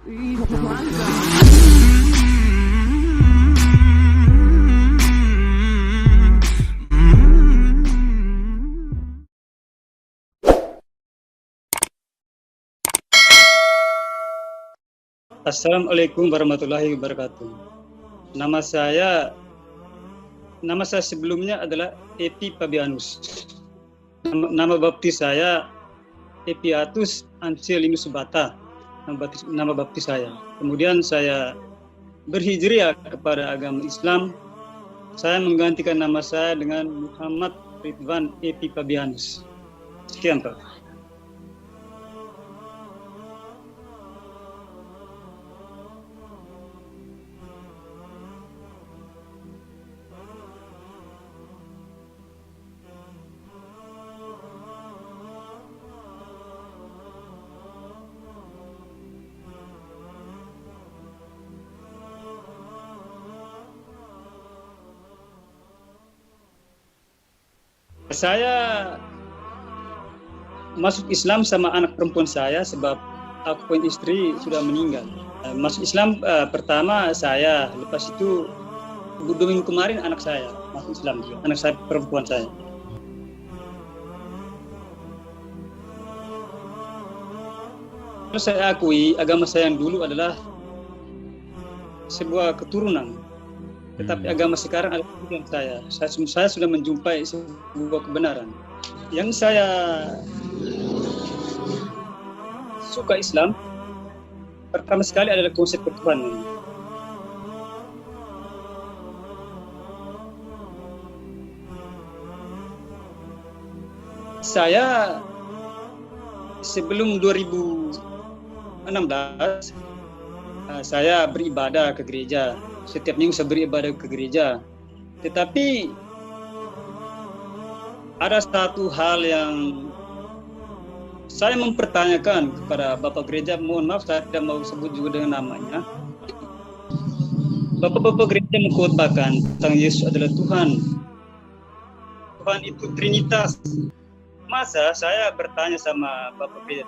Assalamualaikum warahmatullahi wabarakatuh. Nama saya sebelumnya adalah Epi Pabianus. Nama baptis saya Epiatus Anselinus Bata. Nama baptis saya. Kemudian saya berhijrah kepada agama Islam. Saya menggantikan nama saya dengan Muhammad Ridwan Epi Pabianus. Sekian, Pak. Saya masuk Islam sama anak perempuan saya sebab aku punya istri sudah meninggal. Masuk Islam pertama saya, lepas itu 2 minggu kemarin anak saya masuk Islam juga, anak saya perempuan saya. Saya akui agama saya yang dulu adalah sebuah keturunan. Tetapi agama sekarang adalah pilihan saya. Saya sudah menjumpai sebuah kebenaran. Yang saya suka Islam, pertama sekali adalah konsep ketuhanan. Saya sebelum 2016, saya beribadah ke gereja. Setiap minggu saya beribadah ke gereja. Tetapi ada satu hal yang saya mempertanyakan kepada Bapak Gereja, mohon maaf saya tidak mau sebut juga dengan namanya. Bapak-bapak gereja mengkhotbahkan tentang Yesus adalah Tuhan. Tuhan itu Trinitas. Masa saya bertanya sama Bapak Gereja,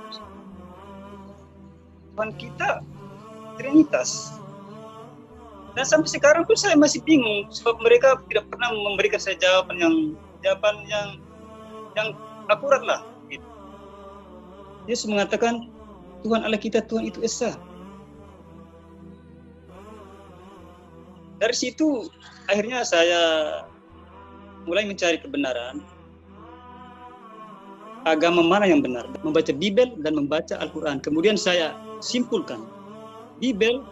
Tuhan kita Trinitas. Dan sampai sekarang pun saya masih bingung sebab mereka tidak pernah memberikan saya jawaban yang akurat lah. Gitu. Yesus mengatakan Tuhan Allah kita, Tuhan itu Esa. Dari situ akhirnya saya mulai mencari kebenaran. Agama mana yang benar? Membaca Bibel dan membaca Al-Quran. Kemudian saya simpulkan Bibel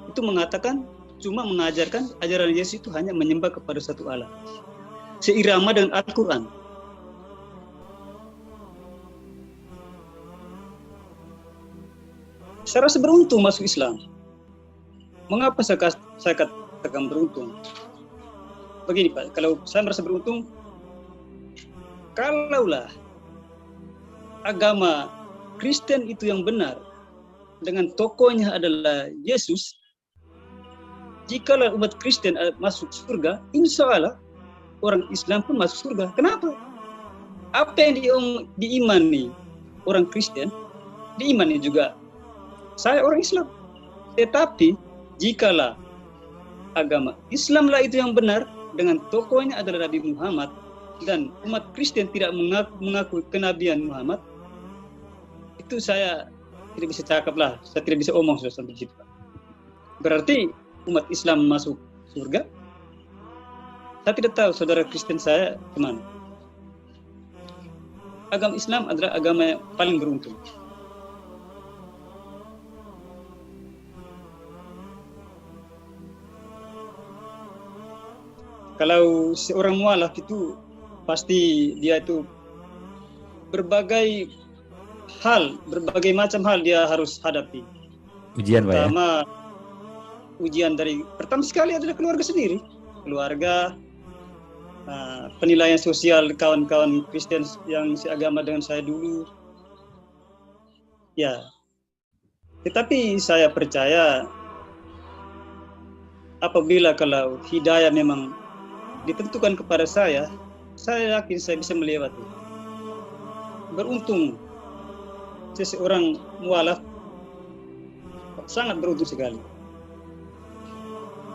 itu mengatakan cuma mengajarkan ajaran Yesus itu hanya menyembah kepada satu Allah, seirama dengan Al-Quran. Saya rasa beruntung masuk Islam. Mengapa saya katakan beruntung? Begini Pak, kalau saya merasa beruntung, kalaulah agama Kristen itu yang benar, dengan tokohnya adalah Yesus, jikalau umat Kristen masuk surga, insya Allah orang Islam pun masuk surga. Kenapa? Apa yang diimani orang Kristen, diimani juga saya orang Islam. Tetapi jikalau agama Islamlah itu yang benar, dengan tokohnya adalah Nabi Muhammad, dan umat Kristen tidak mengaku kenabian Muhammad, itu saya tidak bisa cakap lah, saya tidak bisa omong sudah sampai situ. Berarti umat Islam masuk surga. Saya tidak tahu saudara Kristen saya kemana. Agama Islam adalah agama yang paling beruntung. Kalau seorang mualaf itu pasti dia itu berbagai macam hal dia harus hadapi. Ujian, Pak, ya? Pertama, ujian dari pertama sekali adalah keluarga sendiri, keluarga, penilaian sosial kawan-kawan Kristen yang seagama dengan saya dulu, ya. Tetapi saya percaya apabila kalau hidayah memang ditentukan kepada saya yakin saya bisa melewati. Beruntung seseorang mualaf sangat beruntung sekali.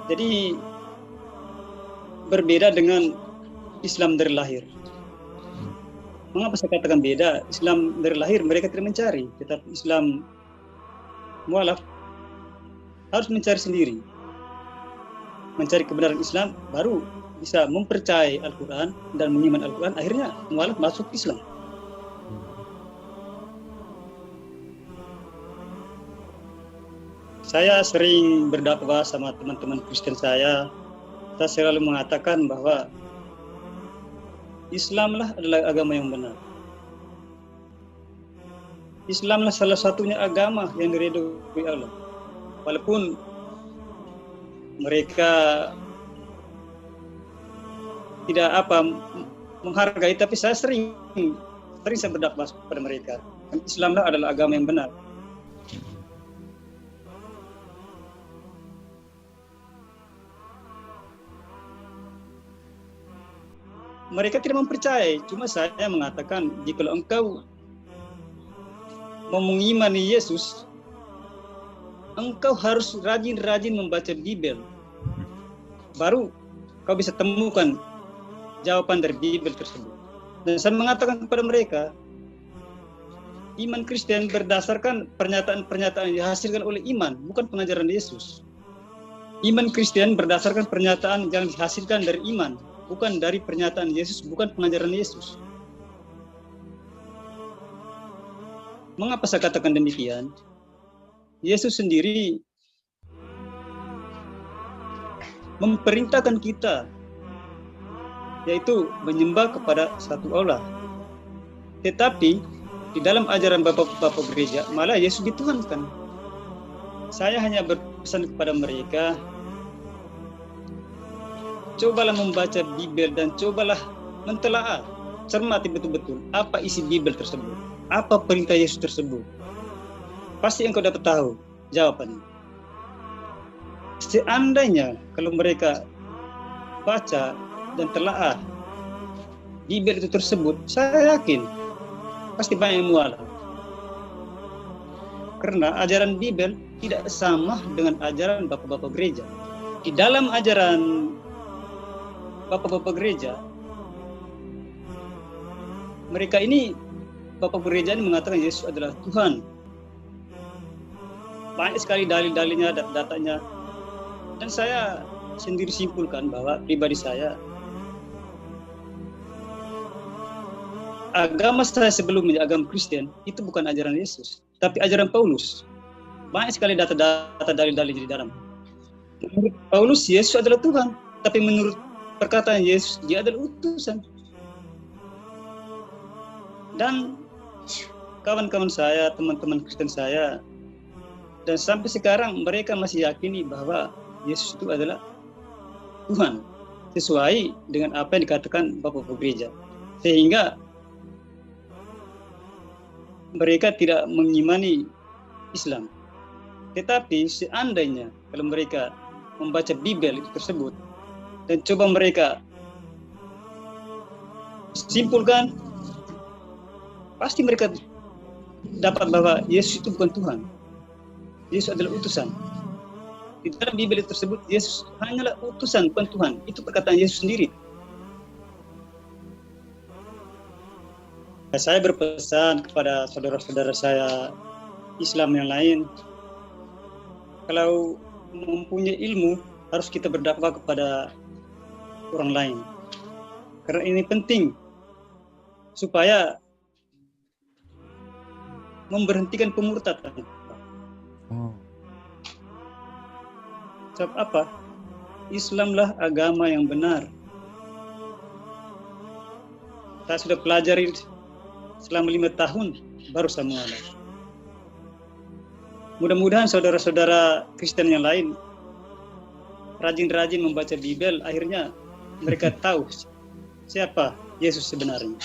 Jadi berbeda dengan Islam dari lahir. Mengapa saya katakan beda? Islam dari lahir mereka tidak mencari, tetapi Islam mualaf harus mencari sendiri. Mencari kebenaran Islam baru bisa mempercayai Al-Quran dan mengiman Al-Quran, akhirnya mualaf masuk Islam. Saya sering berdakwah sama teman-teman Kristen saya selalu mengatakan bahwa Islamlah adalah agama yang benar. Islamlah salah satunya agama yang diridhoi Allah. Walaupun mereka tidak menghargai, tapi saya sering saya berdakwah kepada mereka. Islamlah adalah agama yang benar. Mereka tidak mempercayai, cuma saya mengatakan, jika engkau mau mengimani Yesus, engkau harus rajin-rajin membaca Bible. Baru kau bisa temukan jawaban dari Bible tersebut. Dan saya mengatakan kepada mereka, iman Kristen berdasarkan pernyataan-pernyataan yang dihasilkan oleh iman, bukan pengajaran Yesus. Iman Kristen berdasarkan pernyataan yang dihasilkan dari iman, bukan dari pernyataan Yesus, bukan pengajaran Yesus. Mengapa saya katakan demikian? Yesus sendiri memerintahkan kita, yaitu menyembah kepada satu Allah. Tetapi di dalam ajaran Bapak-Bapak gereja, malah Yesus dituhankan. Saya hanya berpesan kepada mereka, cobalah membaca Bible dan cobalah mentelaah, cermati betul-betul apa isi Bible tersebut, apa perintah Yesus tersebut. Pasti engkau dapat tahu jawabannya. Seandainya kalau mereka baca dan telaah Bible itu tersebut, saya yakin pasti banyak yang mualaf. Karena ajaran Bible tidak sama dengan ajaran Bapak-Bapak gereja. Di dalam ajaran Bapak-Bapak gereja, mereka ini, Bapak gereja ini mengatakan Yesus adalah Tuhan. Banyak sekali dalil-dalilnya, datanya. Dan saya sendiri simpulkan bahwa pribadi saya, agama saya sebelumnya, agama Kristen, itu bukan ajaran Yesus, tapi ajaran Paulus. Banyak sekali data-data dalil-dalil di dalam. Menurut Paulus, Yesus adalah Tuhan, tapi menurut perkataan Yesus, dia adalah utusan. Dan kawan-kawan saya, teman-teman Kristen saya, dan sampai sekarang mereka masih yakini bahwa Yesus itu adalah Tuhan, sesuai dengan apa yang dikatakan Bapak-Bapak gereja. Sehingga mereka tidak mengimani Islam. Tetapi seandainya kalau mereka membaca Bible tersebut, dan coba mereka simpulkan, pasti mereka dapat bahwa Yesus itu bukan Tuhan. Yesus adalah utusan. Di dalam Bible tersebut, Yesus hanyalah utusan, bukan Tuhan. Itu perkataan Yesus sendiri. Saya berpesan kepada saudara-saudara saya Islam yang lain, kalau mempunyai ilmu, harus kita berdakwah kepada orang lain. Karena ini penting supaya memberhentikan pemurtadan. Sebab apa? Islamlah agama yang benar. Saya sudah pelajari selama 5 tahun, baru saya mengalah. Mudah-mudahan saudara-saudara Kristen yang lain rajin-rajin membaca Bible, akhirnya mereka tahu siapa Yesus sebenarnya.